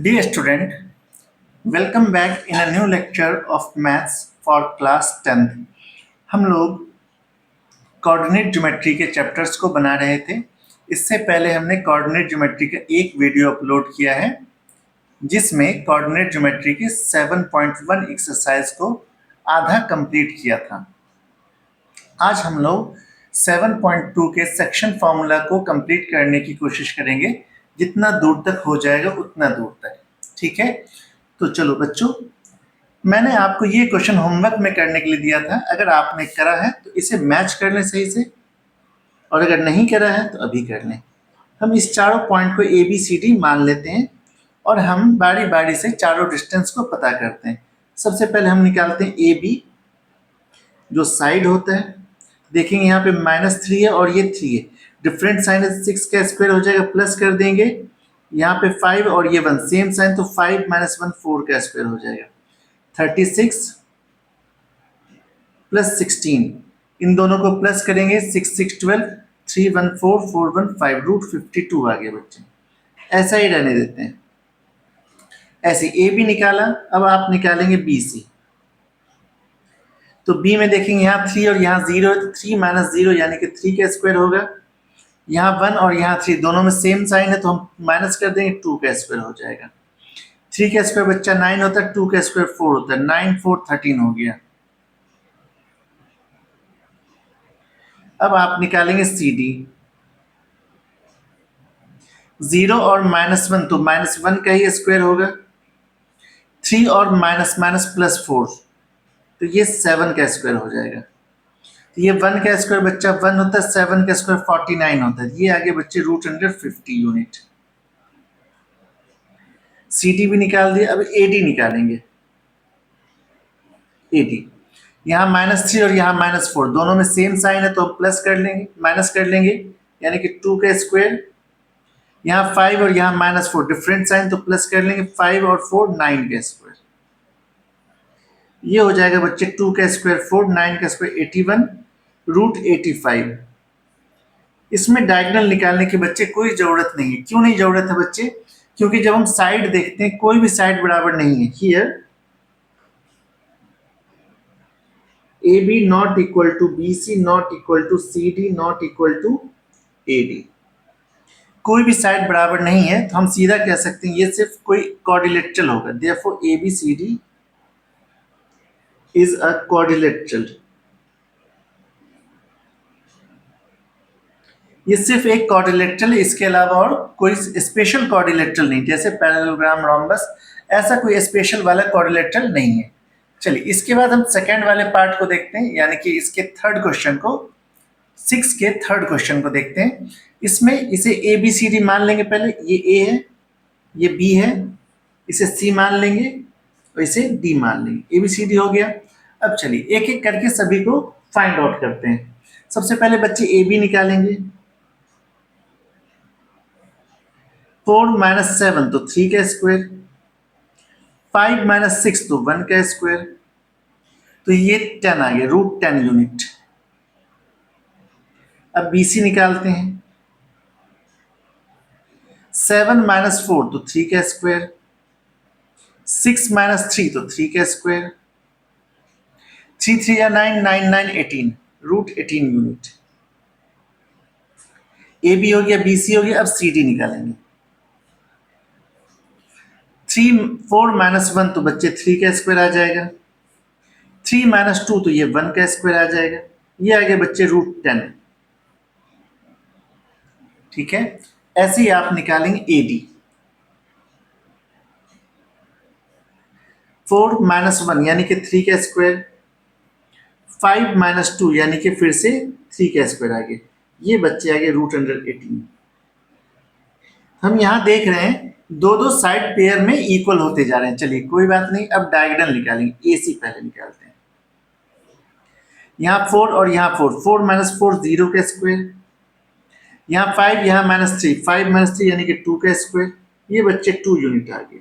Dear student, welcome back in a new lecture of maths for class 10th। हम लोग coordinate geometry के chapters को बना रहे थे। इससे पहले हमने कोऑर्डिनेट ज्योमेट्री का एक वीडियो अपलोड किया है जिसमें कोऑर्डिनेट ज्योमेट्री के 7.1 एक्सरसाइज को आधा कंप्लीट किया था। आज हम लोग 7.2 के सेक्शन फॉर्मूला को कंप्लीट करने की कोशिश करेंगे, जितना दूर तक हो जाएगा उतना दूर तक। ठीक है, तो चलो बच्चों, मैंने आपको ये क्वेश्चन होमवर्क में करने के लिए दिया था। अगर आपने करा है तो इसे मैच कर लें सही से, और अगर नहीं करा है तो अभी कर लें। हम इस चारों पॉइंट को ए बी सी डी मान लेते हैं और हम बारी बारी से चारों डिस्टेंस को पता करते हैं। सबसे पहले हम निकालते हैं ए बी, जो साइड होता है। देखेंगे यहाँ पे -3 है और ये 3 है, डिफरेंट साइन है, 6 का स्क्वायर हो जाएगा, प्लस कर देंगे। यहाँ पे 5 और ये 1 सेम साइन, तो 5 - 1 4 का स्क्वायर हो जाएगा। 36 प्लस 16, इन दोनों को प्लस करेंगे, 6 6 12, 3 1 4 4 1 5, √52 आ गया बच्चे। ऐसा ही रहने देते हैं। ऐसे ए बी निकाला, अब आप निकालेंगे बी सी। तो बी में देखेंगे यहाँ 3 और यहाँ 0 है, तो 3 - 0 यानी कि 3 का स्क्वायर होगा। यहाँ 1 और यहाँ 3 दोनों में सेम साइन है, तो हम माइनस कर देंगे, 2 का स्क्वायर हो जाएगा। 3 का स्क्वायर बच्चा 9 होता है, 2 का स्क्वायर 4 होता है, 9 4 13 हो गया। अब आप निकालेंगे सी डी। 0 और -1, तो -1 का ही स्क्वायर होगा। 3 और माइनस माइनस प्लस 4, तो ये 7 का स्क्वायर हो जाएगा। तो ये 1 का स्क्वायर बच्चा 1 होता है, 7 का स्क्वायर 49 होता है। ये आगे बच्चे √150 यूनिट। सी डी भी निकाल दिया, अब ए डी निकालेंगे। ए डी यहाँ -3 और यहाँ -4 दोनों में सेम साइन है, तो हम प्लस कर लेंगे, माइनस कर लेंगे, यानी कि 2 का स्क्वायर। यहाँ 5 और यहाँ -4 डिफरेंट साइन, तो प्लस कर लेंगे, 5 और 4 9 का स्क्वायर। ये हो जाएगा बच्चे 2 का स्क्वायर 4, 9 का स्क्वायर 81, √85। इसमें डायगोनल निकालने की बच्चे कोई जरूरत नहीं है। क्यों नहीं जरूरत है बच्चे? क्योंकि जब हम साइड देखते हैं कोई भी साइड बराबर नहीं है। Here A B not equal to B C not equal to C D not equal to A D. कोई भी साइड बराबर नहीं है, तो हम सीधा कह सकते हैं ये सिर्फ कोई क्वाड्रिलेटरल होगा। Therefore A B C D is a quadrilateral. ये सिर्फ एक क्वाड्रिलेटरल है, इसके अलावा और कोई स्पेशल क्वाड्रिलेटरल नहीं, जैसे पैरेललोग्राम, रोम्बस, ऐसा कोई स्पेशल वाला क्वाड्रिलेटरल नहीं है। चलिए, इसके बाद हम सेकेंड वाले पार्ट को देखते हैं, यानी कि इसके थर्ड क्वेश्चन को, 6 के थर्ड क्वेश्चन को देखते हैं। इसमें इसे ए बी सी डी मान लेंगे। पहले ये ए है, ये बी है, इसे सी मान लेंगे और इसे डी मान लेंगे। ए बी सी डी हो गया। अब चलिए एक एक करके सभी को फाइंड आउट करते हैं। सबसे पहले बच्चे ए बी निकालेंगे। 4 - 7 तो 3 का स्क्वायर, 5 - 6 तो 1 का स्क्वायर, तो ये 10 आ गया, √10 यूनिट। अब बी सी निकालते हैं। 7 - 4 तो 3 का स्क्वायर, 6 - 3 तो 3 का स्क्वायर, 3 3 या 9, 9 9 18, √18 यूनिट। ए बी हो गया, बी सी हो गया। अब सी डी निकालेंगे। 4 - 1 तो बच्चे 3 का स्क्वायर आ जाएगा, 3 - 2 तो ये 1 का स्क्वायर आ जाएगा। ये आ गया बच्चे √10। ठीक है, ऐसे ही आप निकालेंगे ए डी। 4 - 1 यानी कि 3 का स्क्वायर, 5 - 2 यानी कि फिर से 3 का स्क्वायर आ गया। ये बच्चे आ गए √18। हम यहाँ देख रहे हैं दो दो साइड पेयर में इक्वल होते जा रहे हैं। चलिए कोई बात नहीं, अब डायगोनल निकालेंगे। ए सी पहले निकालते हैं। यहाँ 4 और यहाँ 4, 4 - 4 0 का स्क्वायर, यहाँ 5, यहाँ -3, 5 - 3 यानी कि 2 का स्क्वायर। ये बच्चे 2 यूनिट आ गए।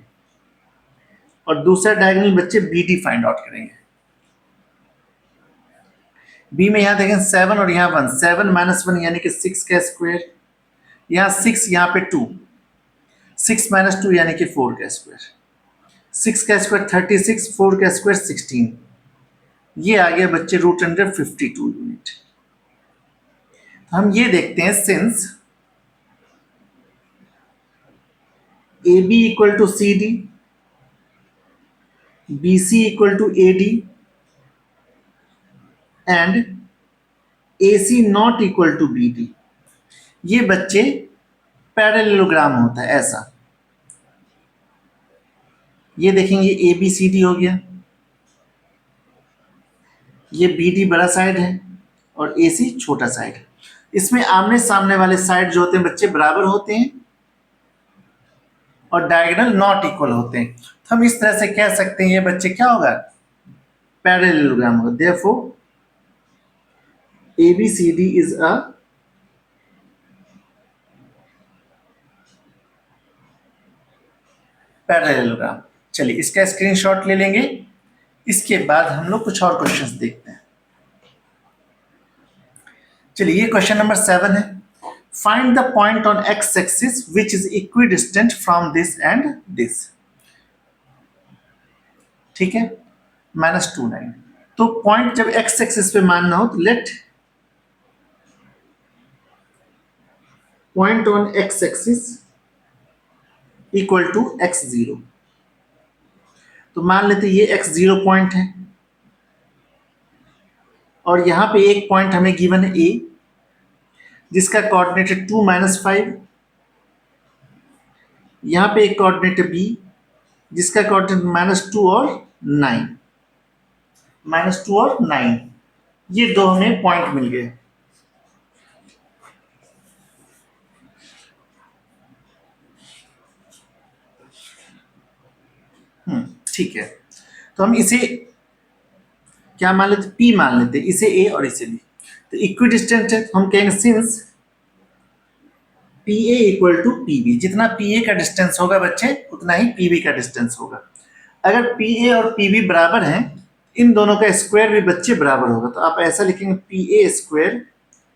और दूसरा डायगोनल बच्चे बी डी फाइंड आउट करेंगे। बी में यहाँ देखें 7 और यहाँ 1, 7 - 1 यानी कि 6 का स्क्वायर, यहाँ 6, यहाँ पे 2, 6 माइनस 2 यानी कि 4 का स्क्वायर, 6 का स्क्वायर 36, 4 का स्क्वायर 16, ये आ गया बच्चे रूट अंडर 52 यूनिट। तो हम ये देखते हैं since A B equal to C D, B C equal to A D and A C not equal to B D, ये बच्चे पैरेललोग्राम होता है ऐसा। ये देखेंगे ए बी सी डी हो गया, ये बी डी बड़ा साइड है और ए सी छोटा साइड है। इसमें आमने सामने वाले साइड जो होते हैं बच्चे बराबर होते हैं और डायगोनल नॉट इक्वल होते हैं। तो हम इस तरह से कह सकते हैं ये बच्चे क्या होगा, पैरेललोग्राम होगा। Therefore ABCD is a parallelogram. चलिए इसका स्क्रीनशॉट ले लेंगे, इसके बाद हम लोग कुछ और क्वेश्चंस देखते हैं। चलिए ये क्वेश्चन नंबर 7 है। Find the point on x axis which is equidistant from this and this. ठीक है, -29। तो पॉइंट जब एक्स एक्सिस पे मानना हो तो let point on x axis equal to x0। तो मान लेते ये x0 पॉइंट है और यहां पे एक पॉइंट हमें गिवन है a, जिसका कोऑर्डिनेट है 2 - 5। यहां पे एक कोऑर्डिनेट है b, जिसका कोऑर्डिनेट -2 और 9, -2 और 9, ये दो हमें पॉइंट मिल गए। ठीक है, तो हम इसे क्या मान लेते, P मान लेते, इसे A और इसे B। तो इक्विडिस्टेंट है, हम कहेंगे since PA equal to PB, जितना PA का डिस्टेंस होगा बच्चे उतना ही PB का डिस्टेंस होगा। अगर PA और PB बराबर हैं, इन दोनों का स्क्वायर भी बच्चे बराबर होगा। तो आप ऐसा लिखेंगे PA square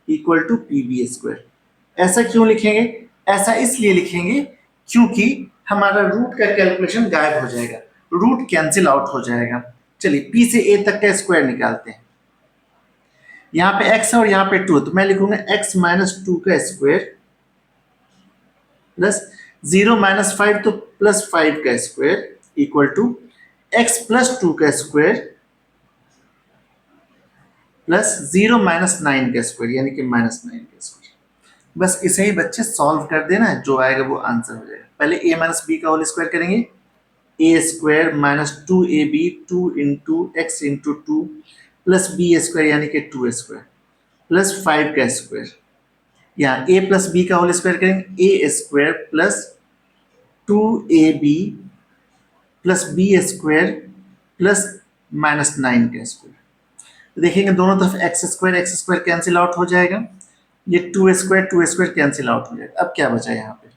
equal to PB square. ऐसा क्यों लिखेंगे, ऐसा इसलिए लिखेंगे क्योंकि हमारा रूट का कैलकुलेशन गायब हो जाएगा, रूट कैंसिल आउट हो जाएगा। चलिए P से A तक का स्क्वायर निकालते हैं। यहाँ पे x है और यहाँ पे 2, तो मैं लिखूंगा x - 2 का स्क्वायर प्लस 0 - 5 तो +5 का स्क्वायर इक्वल टू x + 2 का स्क्वायर प्लस 0 - 9 का स्क्वायर यानी कि -9 का स्क्वायर। बस इसे ही बच्चे सॉल्व कर देना है, जो आएगा वो आंसर हो जाएगा। पहले a - b का होल स्क्वायर करेंगे, a square -2ab 2 into x into 2 plus b square यानी कि 2 स्क्वायर प्लस 5 का स्क्वायर। यहाँ a प्लस b का होल स्क्वायर करेंगे, a square plus 2ab plus b square plus -9 का स्क्वायर। तो देखेंगे दोनों तरफ एक्स स्क्वायर कैंसिल आउट हो जाएगा, ये 2 स्क्वायर कैंसिल आउट हो जाएगा। अब क्या बचा यहाँ पे,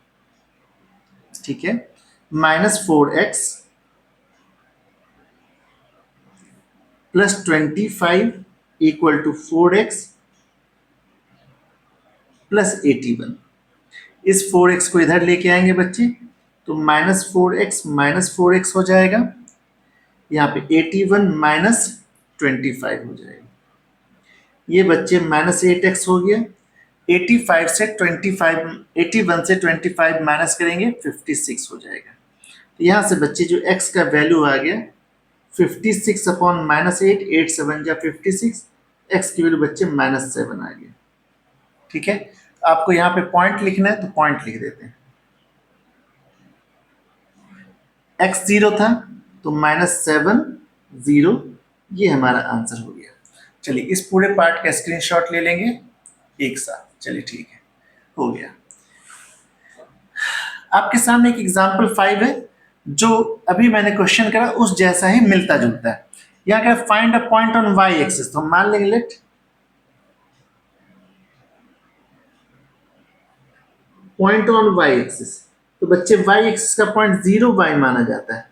ठीक है, -4x plus 25 equal to 4x plus 81। इस 4x को इधर लेके आएंगे बच्चे, तो -4x हो जाएगा, यहाँ पे 81 माइनस 25 हो जाएगा। ये बच्चे -8x हो गया। 81 से 25 माइनस करेंगे 56 हो जाएगा। तो यहाँ से बच्चे जो x का वैल्यू आ गया 56 अपॉन -8, 8 7 जा 56, x की वैल्यू बच्चे -7 आ गया। ठीक है, आपको यहाँ पे पॉइंट लिखना है तो पॉइंट लिख देते हैं। x 0 था तो -7 0, ये हमारा आंसर हो गया। चलिए इस पूरे पार्ट का स्क्रीनशॉट ले लेंगे एक साथ। चलिए ठीक है, हो गया। आपके सामने एक एग्जाम्पल 5 है, जो अभी मैंने क्वेश्चन करा उस जैसा ही मिलता जुलता है। यहाँ क्या, find a point on y axis. तो मान लेंगे late point on y axis. तो बच्चे y एक्सिस का पॉइंट 0y माना जाता है,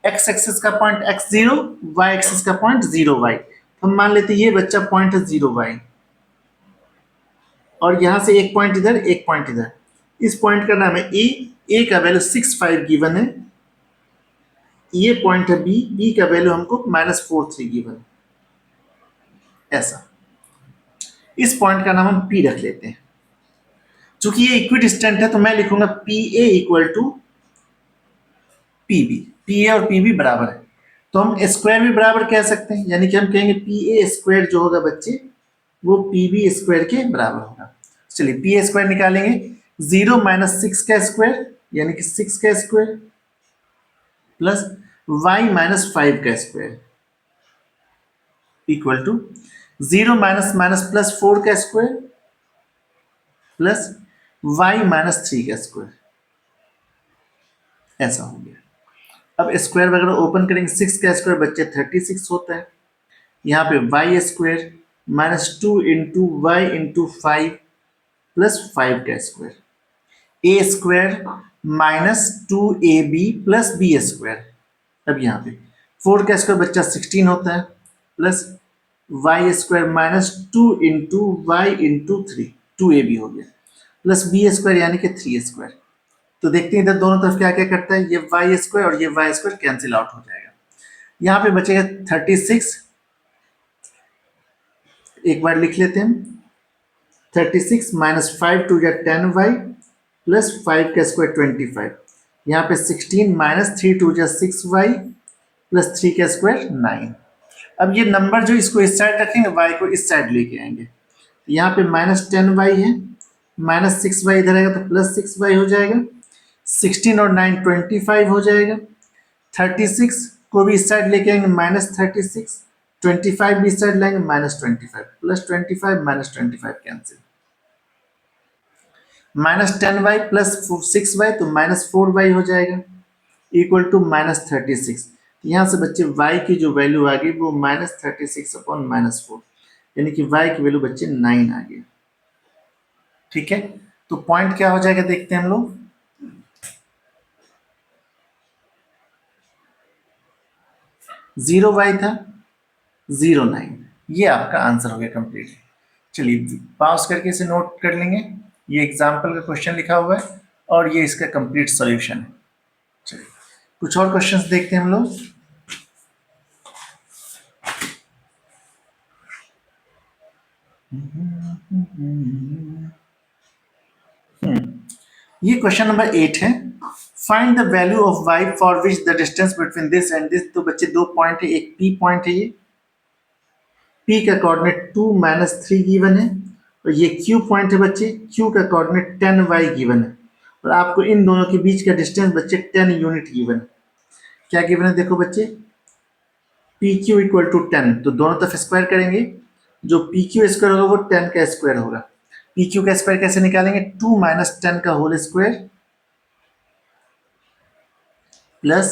x एक्सिस का पॉइंट x0, y एक्सिस का पॉइंट 0y। तो हम मान लेते हैं ये बच्चा पॉइंट है 0y, और यहां से एक पॉइंट इधर एक पॉइंट इधर। इस पॉइंट का नाम है E ए का वैल्यू 6.5 गिवन है, ये पॉइंट है बी, बी का वैल्यू हमको -4.3 गिवन है। ऐसा, इस पॉइंट का नाम हम पी रख लेते हैं। चूंकि ये इक्विडिस्टेंट है तो मैं लिखूंगा P A equal to P B. P A और पी बी बराबर है, तो हम स्क्वायर भी बराबर कह सकते हैं, यानी कि हम कहेंगे पी ए स्क्वायर जो होगा बच्चे वो पी बी स्क्वायर के बराबर होगा। चलिए पी ए स्क्वायर निकालेंगे, 0 - 6 का स्क्वायर यानी कि 6 का स्क्वायर प्लस y - 5 का स्क्वायर इक्वल टू 0 - प्लस 4 का स्क्वायर प्लस y - 3 का स्क्वायर। ऐसा हो गया। अब स्क्वायर वगैरह ओपन करेंगे, 6 का स्क्वायर बच्चे 36 होता है, यहाँ पे Y square -2 into Y into 5 plus 5 का square, A square -2ab plus B square. अब यहाँ पे 4 का स्क्वायर बच्चा 16 होता है plus y square -2 into Y into 3, 2ab हो गया प्लस बी स्क्वायर यानी कि 3 स्क्वायर। तो देखते हैं इधर दोनों तरफ क्या क्या करता है, ये वाई स्क्वायर और ये वाई स्क्वायर कैंसिल आउट हो जाएगा। यहाँ पे बचेगा 36, एक बार लिख लेते हैं, 36 - 5 टू या 10y प्लस 5 का स्क्वायर 25, यहाँ पे 16 - 3 टू या 6y प्लस 3 का स्क्वायर 9। अब ये नंबर जो इसको इस साइड रखेंगे, y को इस साइड लेके आएंगे, यहाँ पे -10y है, -6y इधर आएगा तो +6y हो जाएगा, 16 और 9 25 हो जाएगा, 36 को भी इस साइड लेके आएंगे -36, 25 भी इस साइड लाएंगे -25, +25 -25 कैंसिल, -10y प्लस 6y तो -4y हो जाएगा इक्वल टू -36। यहाँ से बच्चे y की जो वैल्यू आ गई वो -36 अपॉन -4, यानी कि y की वैल्यू बच्चे 9 आ गई। ठीक है, तो पॉइंट क्या हो जाएगा देखते हैं हम लोग। 0y था 09, ये आपका आंसर हो गया कंप्लीट। चलिए पास करके इसे नोट कर लेंगे, ये एग्जाम्पल का क्वेश्चन लिखा हुआ है और ये इसका कंप्लीट सॉल्यूशन है। चलिए कुछ और क्वेश्चंस देखते हैं हम लोग। ये क्वेश्चन नंबर 8 है, find the value of y for which the distance between this and this. तो बच्चे दो पॉइंट है, एक P पॉइंट है, ये P का कोऑर्डिनेट 2 - 3 गिवन है और ये Q पॉइंट है बच्चे, Q का कोऑर्डिनेट 10y गिवन है और आपको इन दोनों के बीच का डिस्टेंस बच्चे 10 यूनिट गिवन है। क्या गिवन है देखो बच्चे, PQ इक्वल टू 10, तो दोनों तरफ स्क्वायर करेंगे, जो PQ स्क्वायर होगा वो 10 का स्क्वायर होगा। PQ का स्क्वायर कैसे निकालेंगे, 2 - 10 का whole square plus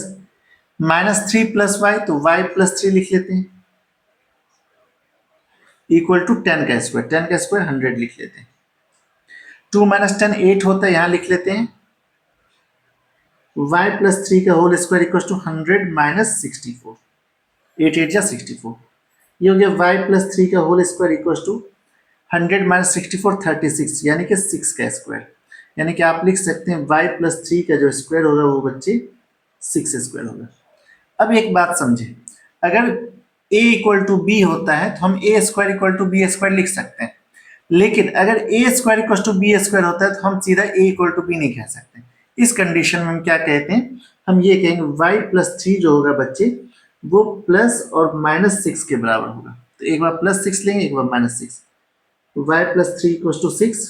-3 plus y, तो y +3 लिख लेते हैं इक्वल टू 10 का स्क्वायर, 10 का स्क्वायर 100 लिख लेते हैं, 2 - 10 8 होता है, यहाँ लिख लेते हैं y +3 का होल स्क्वायर इक्वल टू 100 - 64, 8 8 जा 64, ये हो गया y +3 का होल स्क्वायर इक्वल टू 100 - 64 36, यानी कि 6 का स्क्वायर, यानी कि आप लिख सकते हैं y +3 का जो स्क्वायर होगा वो बच्चे 6 स्क्वायर होगा। अब एक बात समझे, अगर a इक्वल टू बी होता है तो हम a square equal to b square लिख सकते हैं, लेकिन अगर a square equal to b square होता है तो हम सीधा a इक्वल टू बी नहीं कह सकते। इस कंडीशन में हम क्या कहते हैं, हम ये कहेंगे y +3 जो होगा बच्चे वो प्लस और -6 के बराबर होगा। तो एक बार +6 लेंगे, एक बार -6, y +3 equal to 6,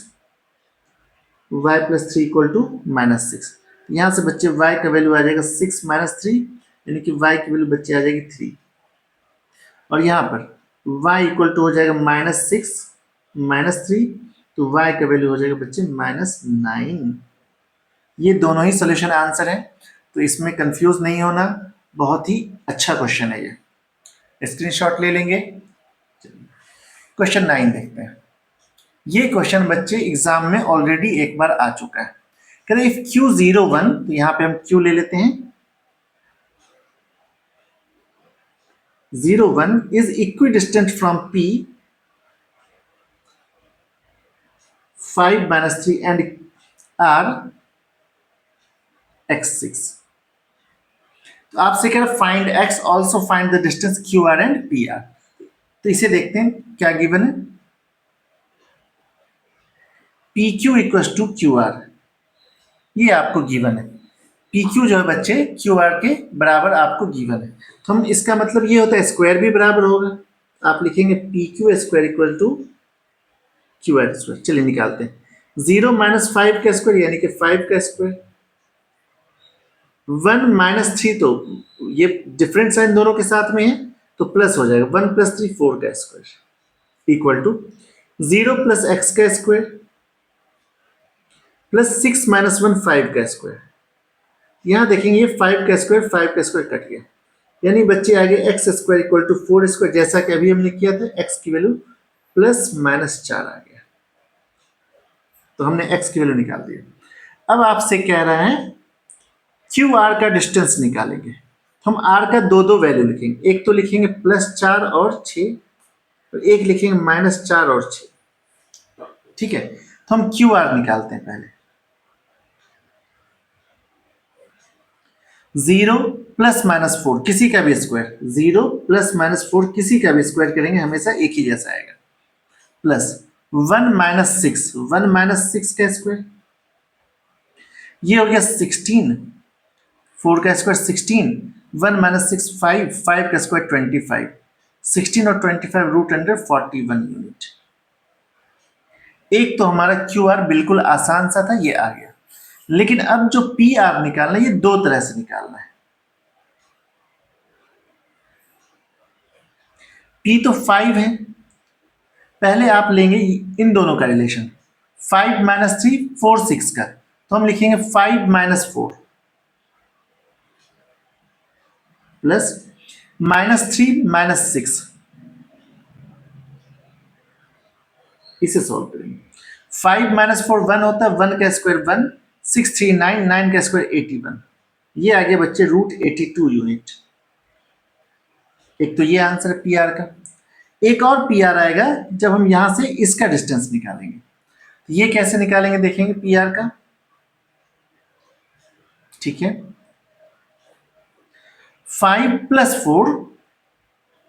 y +3 equal to -6। यहाँ से बच्चे y का वैल्यू आ जाएगा 6 - 3, यानी कि y की वैल्यू बच्चे आ जाएगी 3, और यहाँ पर y इक्वल टू हो जाएगा -6 - 3, तो y का वैल्यू हो जाएगा बच्चे -9। ये दोनों ही सोल्यूशन आंसर है, तो इसमें कंफ्यूज नहीं होना, बहुत ही अच्छा क्वेश्चन है ये, स्क्रीनशॉट ले लेंगे। क्वेश्चन 9 देखते हैं। ये क्वेश्चन बच्चे एग्जाम में ऑलरेडी एक बार आ चुका है। कहते इफ Q01, तो यहाँ पे हम Q ले लेते हैं, 01 is equidistant from P 5 - 3 and R x6। तो आपसे कह रहा find x, also find the distance QR and PR। तो इसे देखते हैं क्या गिवन है। PQ इक्वल टू QR, ये आपको गिवन है। PQ जो है बच्चे QR के बराबर आपको गिवन है। तो हम इसका मतलब ये होता है स्क्वायर भी बराबर होगा। आप लिखेंगे PQ square equal to QR square. चलिए निकालते हैं। 0 - 5 का स्क्वायर यानी कि 5 का स्क्वायर। 1 - 3, तो ये डिफरेंट साइन दोनों के साथ में है तो प्लस हो जाएगा। 1 + 3 4 का स्क्वायर इक्वल टू 0 + x का स्क्वायर प्लस 6 - 1 5 का स्क्वायर। यहाँ देखेंगे 5 का स्क्वायर कट गया, यानी बच्चे आगे x square equal to 4 square, जैसा कि अभी हमने किया था। x की वैल्यू +-4 आ गया, तो हमने x की वैल्यू निकाल दी। अब आपसे कह रहा है क्यू आर का डिस्टेंस निकालेंगे। हम r का दो वैल्यू लिखेंगे, एक तो लिखेंगे +4 और 6 और एक लिखेंगे -4 और 6। ठीक है, तो हम क्यू आर निकालते हैं पहले। 0 ± 4 किसी का भी स्क्वायर, 0 ± 4 किसी का भी स्क्वायर करेंगे हमेशा एक ही जैसा आएगा, प्लस 1 - 6, 1 - 6 का स्क्वायर, ये हो गया 16। 4 का स्क्वायर 16, 1 - 6 5, 5 का स्क्वायर 25, 16 और 25 √41 यूनिट। एक तो हमारा क्यू आर बिल्कुल आसान सा था, ये आ गया। लेकिन अब जो पी आर निकालना है, ये दो तरह से निकालना है। पी तो 5 है, पहले आप लेंगे इन दोनों का रिलेशन। 5 - 3 4 6 का, तो हम लिखेंगे 5 - 4 प्लस -3 - 6, इसे सॉल्व करेंगे। 5 - 4 1 होता है, 1 का स्क्वायर 1, 6 3 9, 9 का स्क्वायर 81, ये आगे बच्चे √82 यूनिट। एक तो ये आंसर है पी आर का। एक और पी आर आएगा जब हम यहां से इसका डिस्टेंस निकालेंगे। तो ये कैसे निकालेंगे देखेंगे पी आर का। ठीक है, 5 + 4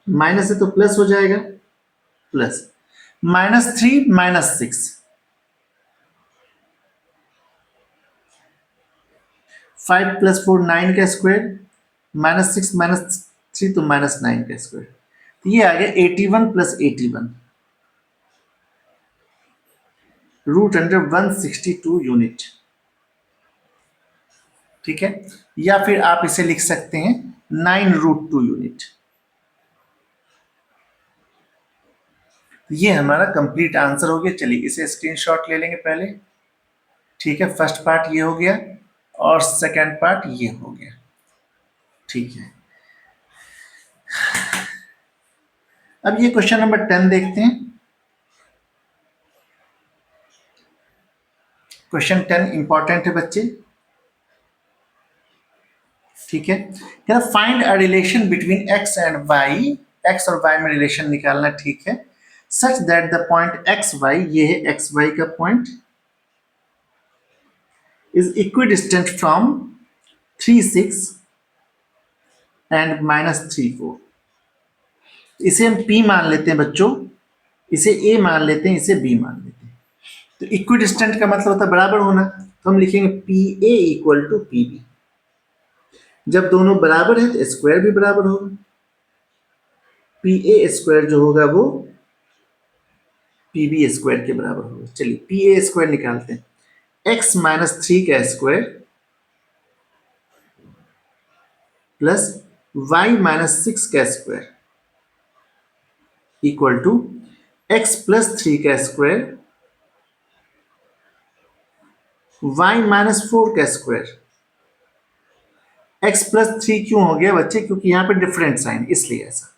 माइनस है तो प्लस हो जाएगा, प्लस -3 - 6, 5 + 4 9 का स्क्वायर, -6 - 3 तो -9 का स्क्वायर, तो ये आ गया 81 + 81 √162 यूनिट। ठीक है, या फिर आप इसे लिख सकते हैं 9√2 यूनिट। ये हमारा कंप्लीट आंसर हो गया। चलिए इसे स्क्रीनशॉट ले लेंगे पहले। ठीक है, फर्स्ट पार्ट ये हो गया और सेकंड पार्ट ये हो गया। ठीक है, अब ये क्वेश्चन नंबर 10 देखते हैं। क्वेश्चन 10 इंपॉर्टेंट है बच्चे। ठीक है, क्या find a relation between x and y। x और y में रिलेशन निकालना, ठीक है, such that the point x y, ये है एक्स वाई का point, is equidistant from 3 6 and -3 4। इसे हम P मान लेते हैं बच्चों, इसे A मान लेते हैं, इसे B मान लेते हैं। तो इक्विडिस्टेंट का मतलब होता है बराबर होना, तो हम लिखेंगे PA इक्वल टू PB। जब दोनों बराबर है तो स्क्वायर भी बराबर होगा। PA स्क्वायर जो होगा वो PB स्क्वायर के बराबर होगा। चलिए PA स्क्वायर निकालते हैं। x - 3 का स्क्वायर प्लस y - 6 का स्क्वायर इक्वल टू x + 3 का स्क्वायर, y - 4 का स्क्वायर। x + 3 क्यों हो गया बच्चे? क्योंकि यहाँ पे डिफरेंट साइन, इसलिए ऐसा।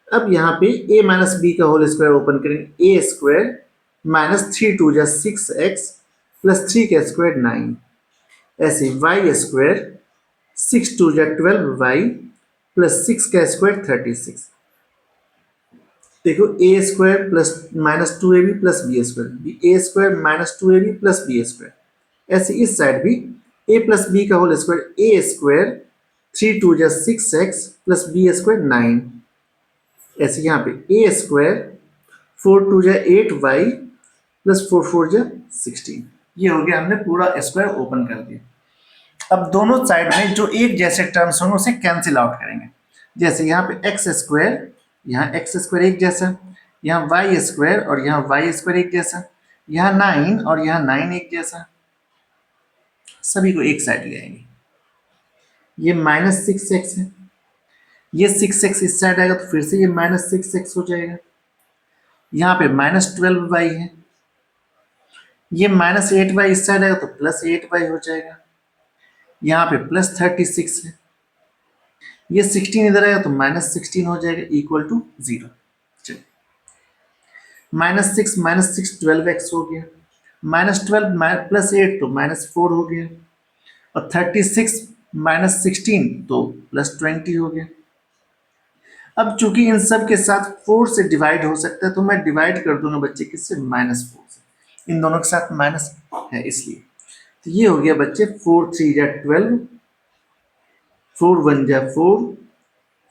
अब यहाँ पे a - b का होल स्क्वायर ओपन करेंगे, a स्क्वायर -3 2 जा 6x प्लस 3 का स्क्वायर 9, ऐसे y स्क्वायर 6 2 जा 12y प्लस 6 का स्क्वायर 36। देखो a square plus -2ab plus B square, a square -2ab plus B square, ऐसे इस साइड भी ए प्लस बी का होल स्क्वायर, ए स्क्वायर 3 2 जा 6x प्लस बी स्क्वायर 9। ऐसे यहाँ पे ए स्क्वायर 4 2 जा 8y प्लस 4 4 जा 16। ये हो गया, हमने पूरा स्क्वायर ओपन कर दिया। अब दोनों साइड में जो एक जैसे टर्म्स होंगे उसे कैंसिल आउट करेंगे। जैसे यहाँ पे एक्स स्क्वायर, यहाँ एक्स स्क्वायर एक जैसा, यहाँ वाई स्क्वायर और यहाँ वाई स्क्वायर एक जैसा, यहाँ 9 और यहाँ 9 एक जैसा, सभी को एक साइड ले आएंगे। ये -6x है, ये 6x इस साइड आएगा तो फिर से ये -6x हो जाएगा। यहाँ पे -12y है, ये -8y इस साइड आएगा तो +8y हो जाएगा। यहाँ पे +36 है, ये 16 इधर आएगा तो -16 हो जाएगा, इक्वल टू 0। चलिए -6 -6 12x हो गया, -12 +8 तो -4 हो गया, और 36 -16 तो +20 हो गया। अब चूंकि इन सब के साथ 4 से डिवाइड हो सकता है तो मैं डिवाइड कर दूंगा बच्चे किससे, -4 से। इन दोनों के साथ माइनस है इसलिए। तो ये हो गया बच्चे 4 3 जा 12, 4 1 जा 4,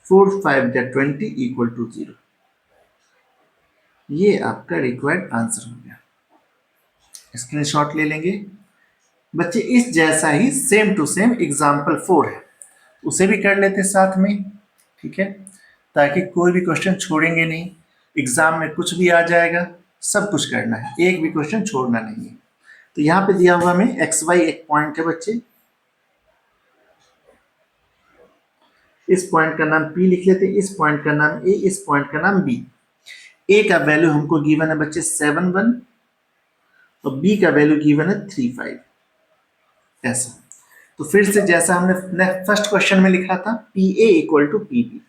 4 5 जा 20 इक्वल टू 0। ये आपका रिक्वायर्ड आंसर हो गया। स्क्रीनशॉट ले लेंगे बच्चे। इस जैसा ही सेम टू सेम एग्जाम्पल 4 है, उसे भी कर लेते साथ में, ठीक है, ताकि कोई भी क्वेश्चन छोड़ेंगे नहीं। एग्जाम में कुछ भी आ जाएगा, सब कुछ करना है, एक भी क्वेश्चन छोड़ना नहीं है। तो यहाँ पे दिया हुआ हमें एक्स वाई एक पॉइंट है बच्चे, इस पॉइंट का नाम P लिख लेते हैं, इस पॉइंट का नाम A, इस पॉइंट का नाम B। A का वैल्यू हमको गिवन है बच्चे 7 1 और B का वैल्यू गिवन है 3 5। ऐसा तो फिर से जैसा हमने फर्स्ट क्वेश्चन में लिखा था PA इक्वल टू PB,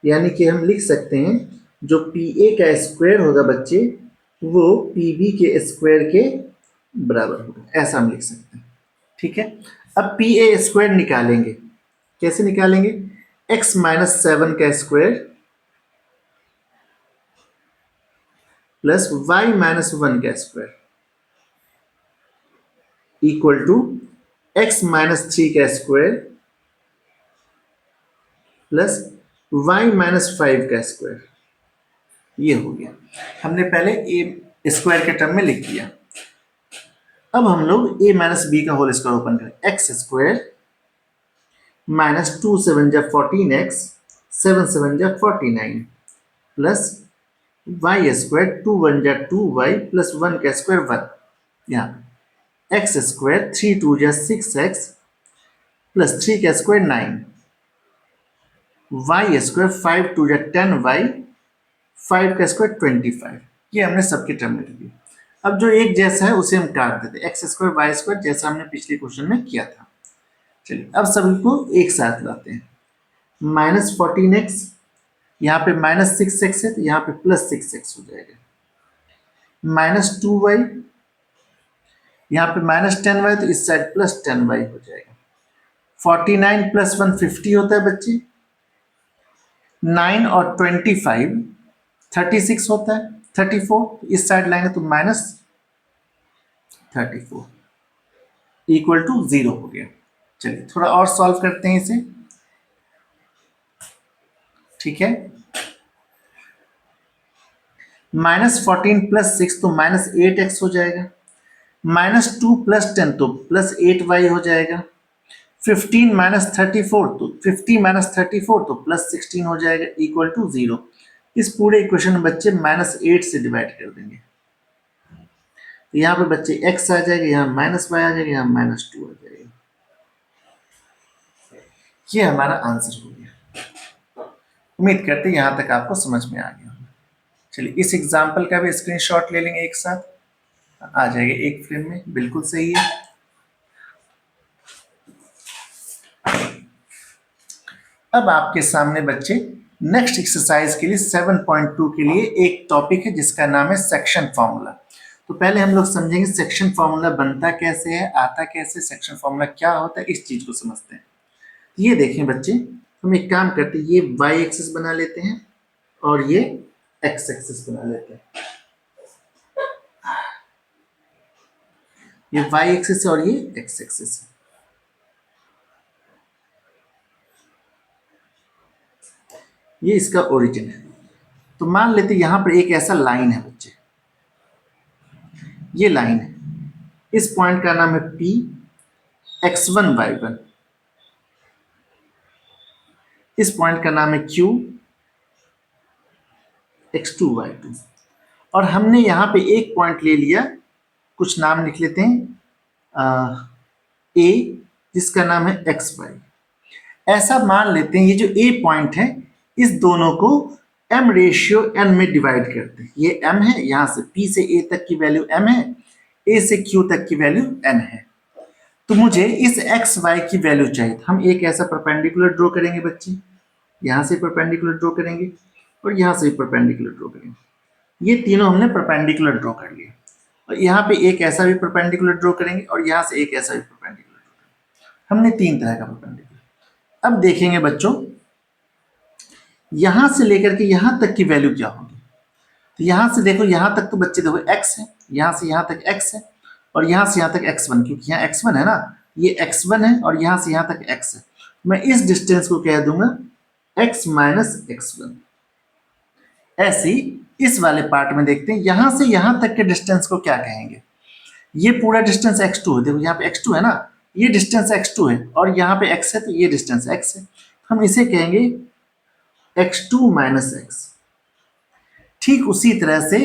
यानी कि हम लिख सकते हैं जो PA का स्क्वायर होगा बच्चे वो PB के स्क्वायर के बराबर होगा, ऐसा हम लिख सकते हैं, ठीक है। अब PA स्क्वायर निकालेंगे, कैसे निकालेंगे, x -7 का स्क्वायर प्लस y -1 का स्क्वायर इक्वल टू x -3 का स्क्वायर प्लस y -5 का स्क्वायर। ये हो गया, हमने पहले a स्क्वायर के टर्म में लिख दिया। अब हम लोग a -b का होल स्क्वायर ओपन करें, x स्क्वायर -2 7 जा 14x 7 7 जा 49 प्लस y स्क्वायर 2 1 जा 2y प्लस 1 का स्क्वायर 1। यहाँ x स्क्वायर 3 2 जा 6x प्लस 3 का स्क्वायर 9, y स्क्वायर 5 2 जा 10y 5 का स्क्वायर 25। ये हमने सबके टर्म में लिख दिया। अब जो एक जैसा है उसे हम काट देते, एक्स स्क्वायर वाई स्क्वायर जैसा हमने पिछले क्वेश्चन में किया था। चलिए अब सभी को एक साथ लाते हैं, -14x, यहाँ पे -6x है तो यहाँ पे +6x हो जाएगा, -2y, यहाँ पे -10y तो इस साइड +10y हो जाएगा। 49 + 1 50 होता है बच्चे, 9 और 25 36 होता है, 34 इस साइड लाएंगे तो -34 इक्वल टू 0 हो गया। चलिए थोड़ा और सॉल्व करते हैं इसे, ठीक है। -14 + 6 तो -8x हो जाएगा, -2 + 10 तो +8y हो जाएगा, 15 - 34 तो 50 - 34 तो +16 हो जाएगा, इक्वल टू 0। इस पूरे इक्वेशन में बच्चे -8 से डिवाइड कर देंगे, तो यहाँ पे बच्चे x आ जाएगा, यहाँ -y आ जाएगा, यहाँ -2 आ जाएगा। ये हमारा आंसर हो गया। उम्मीद करते हैं यहाँ तक आपको समझ में आ गया। चलिए इस एग्जाम्पल का भी स्क्रीनशॉट ले लेंगे, एक साथ आ जाएगा एक फ्रेम में, बिल्कुल सही है। अब आपके सामने बच्चे नेक्स्ट एक्सरसाइज के लिए 7.2 के लिए एक टॉपिक है जिसका नाम है सेक्शन फॉर्मूला। तो पहले हम लोग समझेंगे सेक्शन फॉर्मूला बनता कैसे है, आता कैसे, सेक्शन फॉर्मूला क्या होता है, इस चीज को समझते हैं। ये देखें बच्चे, हम एक काम करते हैं, ये y एक्सिस बना लेते हैं और ये x एक्सिस बना लेते हैं। ये वाई एक्सिस है और ये एक्स एक्सिस है। ये इसका ओरिजिन है। तो मान लेते यहां पर एक ऐसा लाइन है बच्चे, ये लाइन है, इस पॉइंट का नाम है पी, x1 y1, इस पॉइंट का नाम है क्यू, x2 y2, और हमने यहां पे एक पॉइंट ले लिया, कुछ नाम लिख लेते हैं ए, जिसका नाम है xy। ऐसा मान लेते हैं ये जो ए पॉइंट है, इस दोनों को m रेशियो n में डिवाइड करते हैं। ये m है, यहां से p से a तक की वैल्यू m है, a से q तक की वैल्यू n है। तो मुझे इस एक्स वाई की वैल्यू चाहिए। हम एक ऐसा परपेंडिकुलर ड्रॉ करेंगे बच्चे, यहां से परपेंडिकुलर ड्रॉ करेंगे और यहां से परपेंडिकुलर ड्रॉ करेंगे। ये तीनों हमने परपेंडिकुलर ड्रॉ कर लिए, और यहाँ पे एक ऐसा भी परपेंडिकुलर ड्रॉ करेंगे और यहाँ से एक ऐसा भी परपेंडिकुलर ड्रॉ करेंगे। हमने तीन तरह का परपेंडिकुलर। अब देखेंगे बच्चों, यहां से लेकर के यहां तक की वैल्यू क्या होगी। तो यहां से देखो, यहां तक तो बच्चे देखो x है, यहां से यहां तक x है, और यहां से यहां तक x1, क्योंकि यहाँ x1 है ना, ये x1 है और यहां से यहां तक x है। मैं इस डिस्टेंस को कह दूंगा x माइनस x1। ऐसी इस वाले पार्ट में देखते हैं, यहां से यहां तक के डिस्टेंस को क्या कहेंगे। ये पूरा डिस्टेंस x2 है, देखो यहाँ पे x2 है ना, ये डिस्टेंस x2 है और यहाँ पे x है, तो ये डिस्टेंस x है। हम इसे कहेंगे x2 माइनस x। ठीक उसी तरह से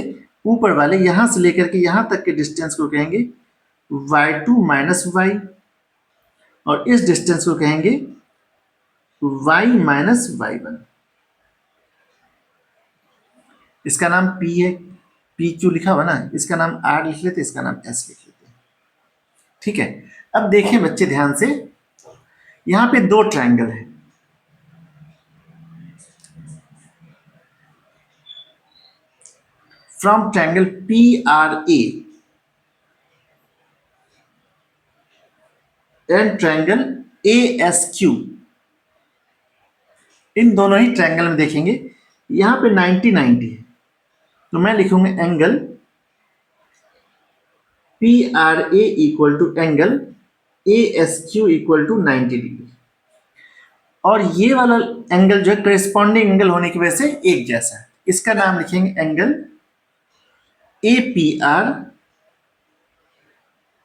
ऊपर वाले यहां से लेकर के यहां तक के डिस्टेंस को कहेंगे y2 माइनस y, और इस डिस्टेंस को कहेंगे y माइनस y1। इसका नाम p है, p क्यों लिखा हुआ ना, इसका नाम r लिख लेते, इसका नाम s लिख लेते हैं। ठीक है। अब देखिए बच्चे ध्यान से, यहां पे दो ट्रायंगल है, from triangle PRA and triangle ASQ। इन दोनों ही ट्रायंगल में देखेंगे यहां पे 90-90 है, तो मैं लिखूंगा angle PRA equal to angle ASQ equal to 90 degree. और ये वाला एंगल जो है करेस्पॉन्डिंग एंगल होने की वजह से एक जैसा है, इसका नाम लिखेंगे angle APR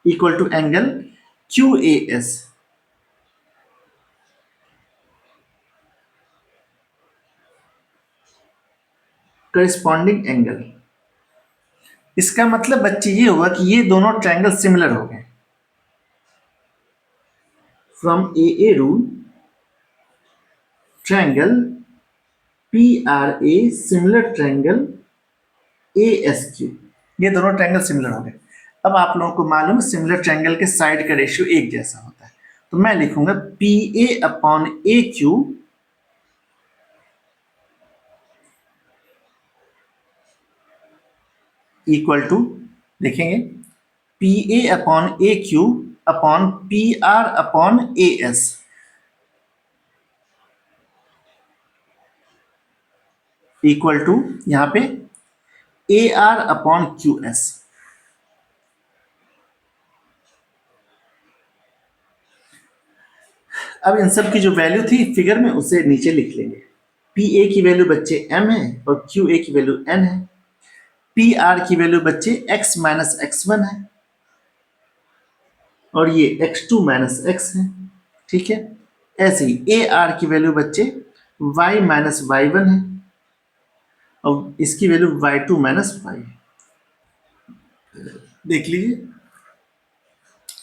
equal to angle QAS। Corresponding angle, इसका मतलब बच्चे ये हुआ कि ये दोनों ट्रायंगल सिमिलर हो गए। From AA rule triangle PRA similar triangle ASQ, ये दोनों ट्रायंगल सिमिलर हो गए। अब आप लोगों को मालूम है सिमिलर ट्रायंगल के साइड का रेशियो एक जैसा होता है, तो मैं लिखूंगा PA upon AQ equal to, देखेंगे PA upon AQ upon PR upon AS। Equal to यहां पे AR अपॉन QS। अब इन सब की जो वैल्यू थी फिगर में उसे नीचे लिख लेंगे। PA की वैल्यू बच्चे m है और QA की वैल्यू n है। PR की वैल्यू बच्चे x माइनस x1 है और ये x2 माइनस x है। ठीक है। ऐसे ही AR की वैल्यू बच्चे y माइनस y1 है और इसकी वैल्यू y2 माइनस y है। देख लीजिए,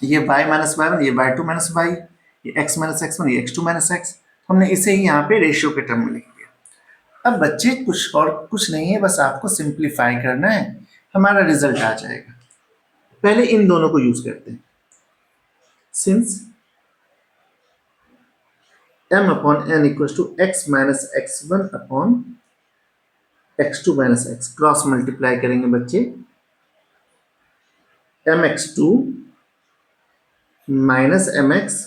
ये y माइनस y1, ये y2 माइनस y, ये x माइनस x1, ये x2 माइनस x। हमने इसे ही यहाँ पे रेशियो के टर्म में लिख दिया। अब बच्चे कुछ और कुछ नहीं है, बस आपको सिंप्लीफाई करना है, हमारा रिजल्ट आ जाएगा। पहले इन दोनों को यूज करते हैं। Since m upon n equal to x minus x1 upon x2 minus x, cross multiply करेंगे बच्चे, mx2 minus mx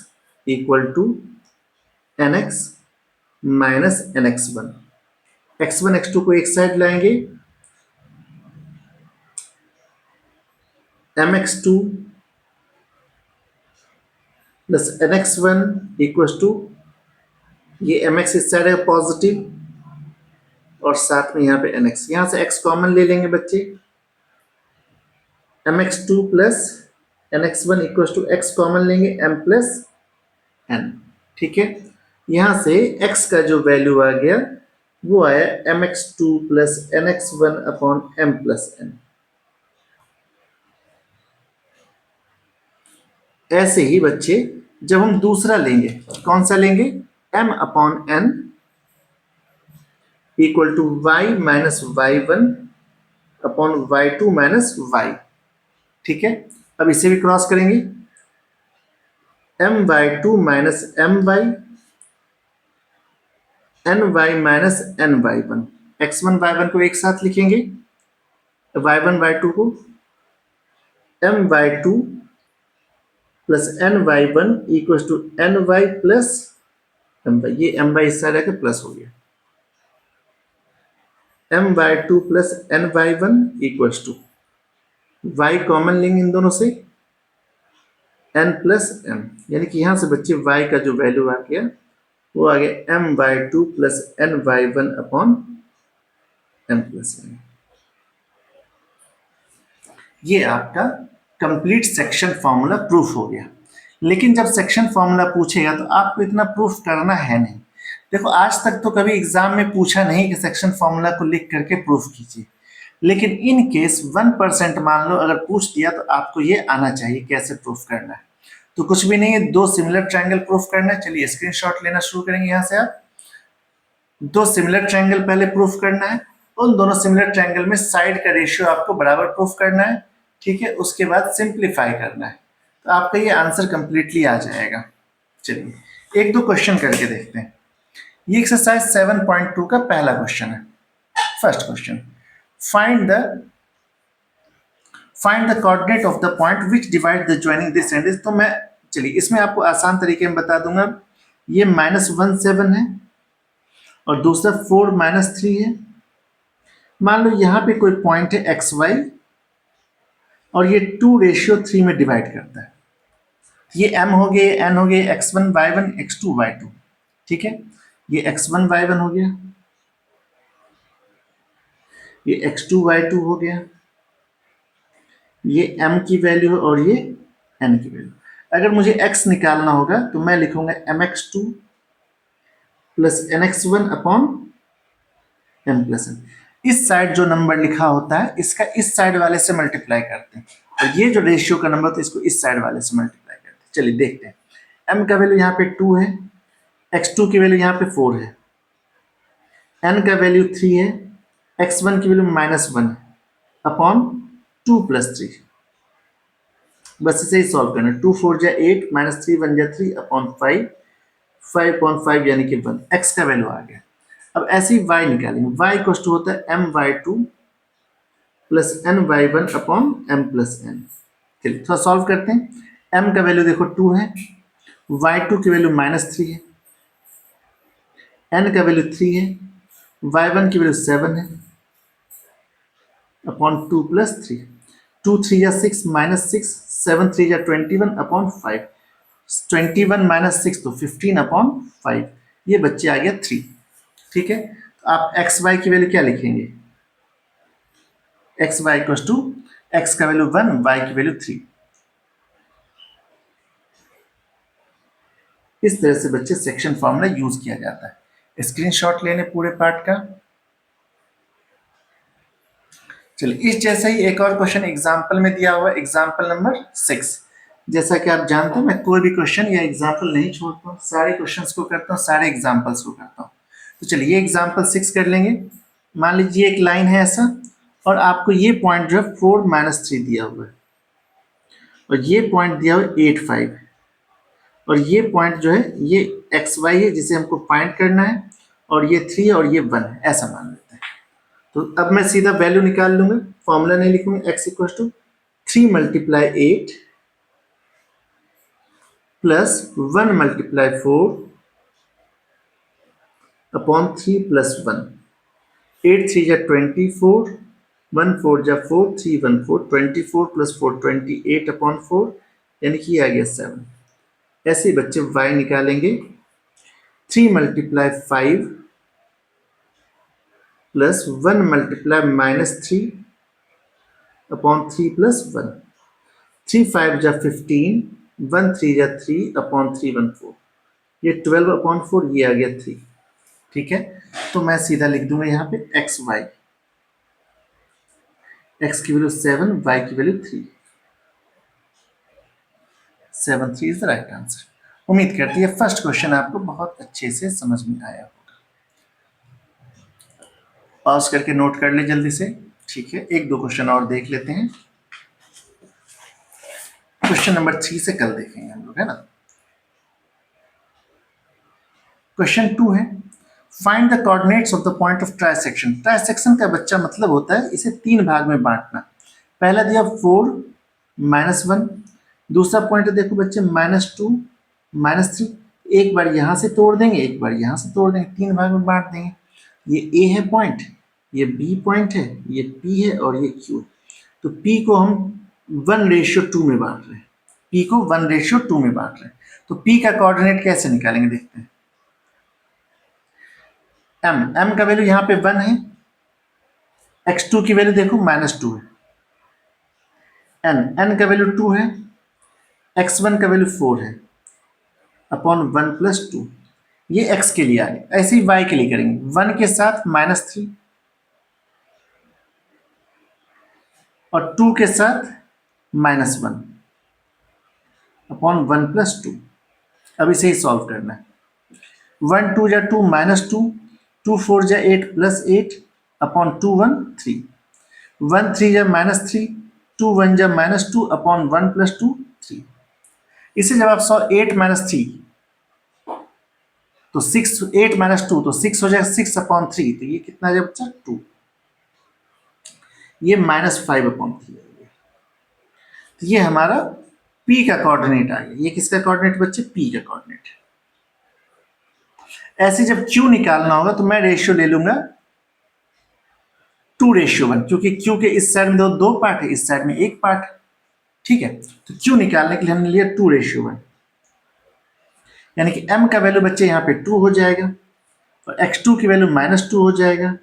equal to nx minus nx1। x1 x2 को एक साइड लाएंगे, mx2 plus nx1 equal to ये mx इस side है positive और साथ में यहाँ पे nx, यहाँ से x कॉमन ले लेंगे बच्चे, mx2 plus nx1 equal to x common लेंगे m प्लस n। ठीक है, यहाँ से x का जो वैल्यू आ गया वो आया mx2 plus nx1 upon m plus n। ऐसे ही बच्चे जब हम दूसरा लेंगे, कौन सा लेंगे, m upon n equal to y minus y1 upon y2 minus y। ठीक है, अब इसे भी क्रॉस करेंगे, my2 minus my ny minus ny1, x1 y1 को एक साथ लिखेंगे, y1 y2 को my2 plus ny1 equal to ny plus my, ये my इस साइड आके प्लस हो गया, my2 plus ny1 equal to y common लेंगे इन दोनों से n प्लस m, यानी कि यहां से बच्चे y का जो वैल्यू आ गया वो आ गया my2 plus ny1 upon m plus n। ये आपका कंप्लीट सेक्शन फॉर्मूला प्रूफ हो गया। लेकिन जब सेक्शन फॉर्मूला पूछेगा तो आपको इतना प्रूफ करना है नहीं। देखो आज तक तो कभी एग्जाम में पूछा नहीं कि सेक्शन फॉर्मूला को लिख करके प्रूफ कीजिए, लेकिन इन केस 1% मान लो अगर पूछ दिया तो आपको ये आना चाहिए कैसे प्रूफ करना है। तो कुछ भी नहीं है, दो सिमिलर ट्रायंगल प्रूफ करना है। चलिए स्क्रीनशॉट लेना शुरू करेंगे। यहाँ से आप दो सिमिलर ट्रायंगल पहले प्रूफ करना है, उन दोनों सिमिलर ट्रायंगल में साइड का रेशियो आपको बराबर प्रूफ करना है। ठीक है, उसके बाद सिंप्लीफाई करना है, तो आपका ये आंसर कंप्लीटली आ जाएगा। चलिए एक दो क्वेश्चन करके देखते हैं। ये एक्सरसाइज 7.2 का पहला क्वेश्चन है। First question, find the coordinate of the point which divide the joining this and this. तो मैं चलिए इसमें आपको आसान तरीके में बता दूंगा। ये -17 है और दूसरा 4-3 है। मान लो यहाँ पे कोई पॉइंट है xy और ये 2:3 में डिवाइड करता है। ये m हो गए, n हो गए, x1 y1 x2 y2। ठीक है, ये x1 y1 हो गया, ये x2 y2 हो गया, ये m की वैल्यू है और ये n की वैल्यू। अगर मुझे x निकालना होगा तो मैं लिखूंगा mx2 plus nx1 upon m plus n। इस साइड जो नंबर लिखा होता है इसका इस साइड वाले से मल्टीप्लाई करते हैं, और ये जो रेशियो का नंबर था इसको इस साइड वाले से मल्टीप्लाई करते हैं। चलिए देखते हैं, m का वैल्यू यहाँ पे 2 है, x2 की वैल्यू यहाँ पे 4 है, n का वैल्यू 3 है, x1 की वैल्यू -1 है अपॉन 2 + 3। बस इसे ही सॉल्व करना है। 2 4 जा 8 -3 1 जा 3 अपॉन 5, 5/5 यानी कि 1, x का वैल्यू आ गया। अब ऐसे ही y निकालेंगे, y इक्वल टू होता है my2 plus ny1 upon m plus n। चलिए थोड़ा सॉल्व करते हैं। m का वैल्यू देखो 2 है, y2 की वैल्यू -3 है, n का वैल्यू 3 है, y1 की वैल्यू 7 है अपॉन 2 + 3। 2 3 जा 6 -6, 7 3 जा 21 अपॉन 5, 21 - 6 तो 15 अपॉन 5। ये बच्चे आ गया 3। ठीक है, तो आप एक्स वाई की वैल्यू क्या लिखेंगे, X Y equal to X का वैल्यू 1, वाई की वैल्यू 3। इस तरह से बच्चे सेक्शन फॉर्मूला यूज किया जाता है। स्क्रीनशॉट लेने पूरे पार्ट का। चलिए इस जैसा ही एक और क्वेश्चन एग्जाम्पल में दिया हुआ है, एग्जाम्पल नंबर 6। जैसा कि आप जानते हैं मैं कोई भी क्वेश्चन या एग्जाम्पल नहीं छोड़ता हूँ, सारे क्वेश्चंस को करता हूँ, सारे एग्जाम्पल्स को करता हूँ। तो चलिए ये एग्जाम्पल 6 कर लेंगे। मान लीजिए एक लाइन है ऐसा और आपको ये पॉइंट जो है 4 - 3 दिया हुआ है और ये पॉइंट दिया हुआ है 8 5, और ये पॉइंट जो है ये एक्स वाई है जिसे हमको फाइंड करना है, और ये 3 और ये 1 है, ऐसा मान लेते हैं। तो अब मैं सीधा वैल्यू निकाल लूंगा, फॉर्मूला नहीं लिखूंगा। x इक्वल टू 3 × 8 प्लस 1 × 4 अपॉन 3 + 1। 8 3 जा 24, 1 4 जा 4, 3 1 4, 24 + 4 28 अपॉन 4, यानी कि आ गया 7। ऐसे बच्चे y निकालेंगे 3 multiply 5 plus 1 multiply -3 upon 3 plus 1, 3 5 जा 15, 1 3 जा 3 अपॉन 3 1 4, ये 12 अपॉन 4, ये आ गया 3। ठीक है, तो मैं सीधा लिख दूंगा यहाँ पे एक्स वाई, एक्स की वैल्यू 7, वाई की value 3, 7 3 is the right answer. उम्मीद करती है फर्स्ट क्वेश्चन आपको बहुत अच्छे से समझ में आया होगा। पॉज करके नोट कर ले जल्दी से। ठीक है, एक दो क्वेश्चन और देख लेते हैं। क्वेश्चन नंबर 3 से कल देखेंगे हम लोग, है ना। क्वेश्चन 2 है, find the coordinates of the point of trisection. Trisection का बच्चा मतलब होता है इसे 3 भाग में बांटना। पहला दिया 4 -1, दूसरा पॉइंट देखो बच्चे -2 -3, एक बार यहां से तोड़ देंगे, एक बार यहां से तोड़ देंगे, 3 भाग में बांट देंगे। ये ए है पॉइंट, ये बी पॉइंट है, ये पी है और ये क्यू है। तो पी को हम 1:2 में बांट रहे हैं, पी को 1:2 में बांट रहे हैं। तो पी का कोऑर्डिनेट कैसे निकालेंगे देखते हैं। m का वैल्यू यहाँ पे 1 है, x2 की वैल्यू देखो -2 है, n का वैल्यू 2 है, x1 का वैल्यू 4 है अपॉन 1 + 2, ये x के लिए आ गया। ऐसे ही y के लिए करेंगे, 1 के साथ -3 और 2 के साथ -1 अपॉन 1 + 2। अब इसे ही सॉल्व करना है। 1 2 जा 2 -2, 2 4 जा 8 + 8 अपॉन 2 1 3, 1 3 जा -3, 2 1 जा -2 अपॉन 1 + 2 3। इसे जब आप 8 - 3 तो 6, 8 - 2 तो 6 हो जाएगा, 6 अपॉन 3, तो ये कितना आ जाएगा बच्चा 2, ये -5 अपॉन 3 आ गया। तो ये हमारा P का कोऑर्डिनेट आ गया। ये किसका कोऑर्डिनेट बच्चे? P का कोऑर्डिनेट। ऐसे जब Q निकालना होगा तो मैं रेशियो ले लूंगा 2:1, क्योंकि Q के इस साइड में दो पार्ट है, इस साइड में एक पार्ट है। ठीक है, तो Q निकालने के लिए हमने लिया 2:1, यानी कि M का वैल्यू बच्चे यहाँ पे 2 हो जाएगा और x2 की वैल्यू -2 हो जाएगा,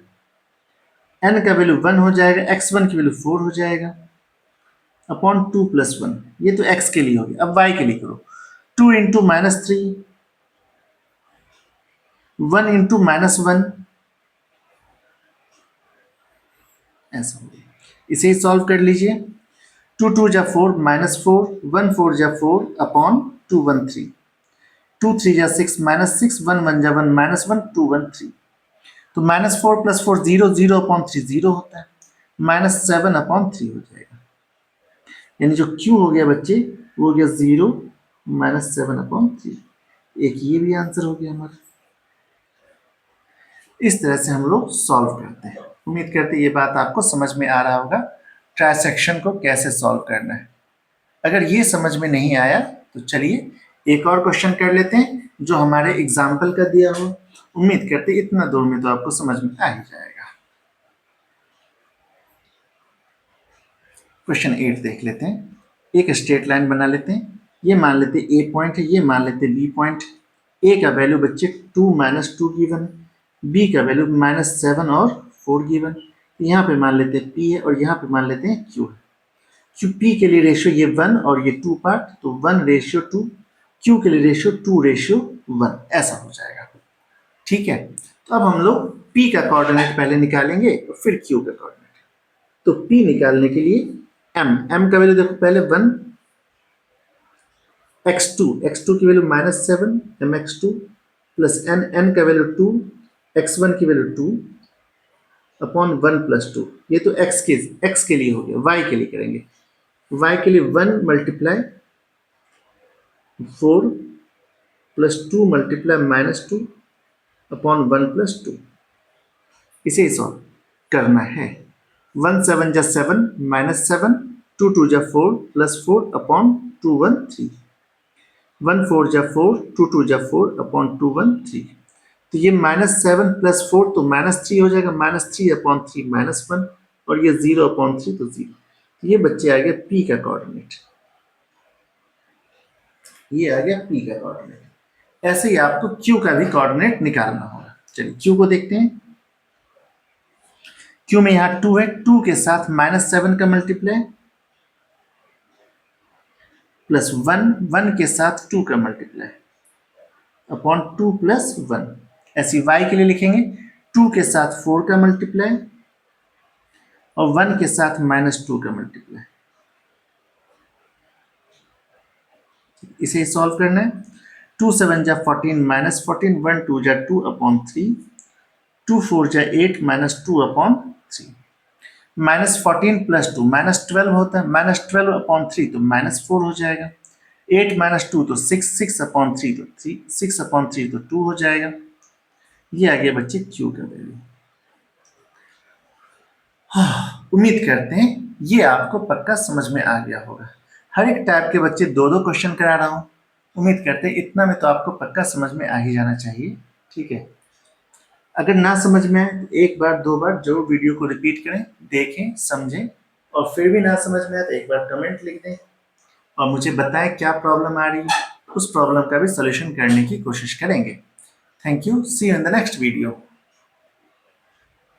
n का वैल्यू 1 हो जाएगा, x1 की वैल्यू 4 हो जाएगा अपॉन 2 + 1। ये तो x के लिए हो गया। अब y के लिए करो, 2 × -3, 1 × -1, ऐसा हो गया। इसे ही सॉल्व कर लीजिए। 2 2 जा 4 -4, 1 4 जा 4 अपॉन 2 1 3, 2 3 जा 6 -6, 1 1 जा 1 -1, 2 1 3। तो -4 + 4 0, 0 अपॉन 3 0 होता है, -7 अपॉन 3 हो जाएगा। यानी जो Q हो गया बच्चे वो हो गया 0 -7 अपॉन 3। एक ये भी आंसर हो गया हमारा। इस तरह से हम लोग सॉल्व करते हैं। उम्मीद करते हैं ये बात आपको समझ में आ रहा होगा, ट्राइसेक्शन को कैसे सॉल्व करना है। अगर ये समझ में नहीं आया तो चलिए एक और क्वेश्चन कर लेते हैं जो हमारे एग्जाम्पल का दिया हो। उम्मीद करते हैं इतना दूर में तो आपको समझ में आ ही जाएगा। क्वेश्चन 8 देख लेते हैं। एक स्ट्रेट लाइन बना लेते हैं। ये मान लेते हैं ए पॉइंट है, ये मान लेते हैं बी पॉइंट। ए का वैल्यू बच्चे 2 - 2 गिवन, बी का वैल्यू -7 और 4 गिवन। यहाँ पे मान लेते हैं पी है और यहाँ पे मान लेते हैं क्यू है। क्यू पी के लिए रेशियो ये 1 और ये 2 पार्ट, तो 1:2, क्यू के लिए रेशियो 2:1, ऐसा हो जाएगा। ठीक है, तो अब हम लोग पी का कोऑर्डिनेट पहले निकालेंगे और फिर क्यू का कोऑर्डिनेट। तो पी निकालने के लिए एम का वैल्यू देखो पहले 1, x2 की वैल्यू -7 mx2 प्लस n का वैल्यू 2, x1 की वैल्यू 2 अपॉन 1 + 2। ये तो x के लिए हो गया। y के लिए करेंगे, y के लिए 1 × 4 + 2 × -2 अपॉन 1 + 2। इसे सॉल्व करना है। 1 7 जा 7 -7, 2 2 जा 4 + 4 अपॉन 2 1 3, 1 4 जा 4, 2 2 जा 4 अपॉन 2 1 3। तो ये -7 + 4 तो -3 हो जाएगा, -3 अपॉन 3 -1 और ये 0 अपॉन 3 तो 0। ये बच्चे आ गए पी का कोऑर्डिनेट। ये आ गया P का कोऑर्डिनेट। ऐसे ही आपको Q का भी कोऑर्डिनेट निकालना होगा। चलिए Q को देखते हैं। Q में यहाँ 2 है, 2 के साथ -7 का मल्टीप्लाई प्लस 1, 1 के साथ 2 का मल्टीप्लाई अपॉन 2 प्लस 1। ऐसी y के लिए लिखेंगे 2 के साथ 4 का मल्टीप्लाई और 1 के साथ -2 का मल्टीप्लाई। इसे सॉल्व करना है। 2 7 जा 14 -14, 1 2 जा 2 अपॉन 3, 2 4 जा 8 -2 अपॉन 3। -14 प्लस 2 -12 होता है, -12 अपॉन 3 तो -4 हो जाएगा। 8 -2 तो 6, 6 अपॉन 3 तो 3, 6 अपॉन 3 तो 2 हो जाएगा। ये आ गया बच्चे Q का वैल्यू। उम्मीद करते हैं ये आपको पक्का समझ में आ गया होगा। हर एक टाइप के बच्चे दो दो क्वेश्चन करा रहा हूँ। उम्मीद करते हैं इतना में तो आपको पक्का समझ में आ ही जाना चाहिए। ठीक है, अगर ना समझ में आए तो एक बार दो बार जरूर वीडियो को रिपीट करें, देखें, समझें, और फिर भी ना समझ में आए तो एक बार कमेंट लिख दें और मुझे बताएं क्या प्रॉब्लम आ रही है। उस प्रॉब्लम का भी सॉल्यूशन करने की कोशिश करेंगे। Thank you, see you in the next video.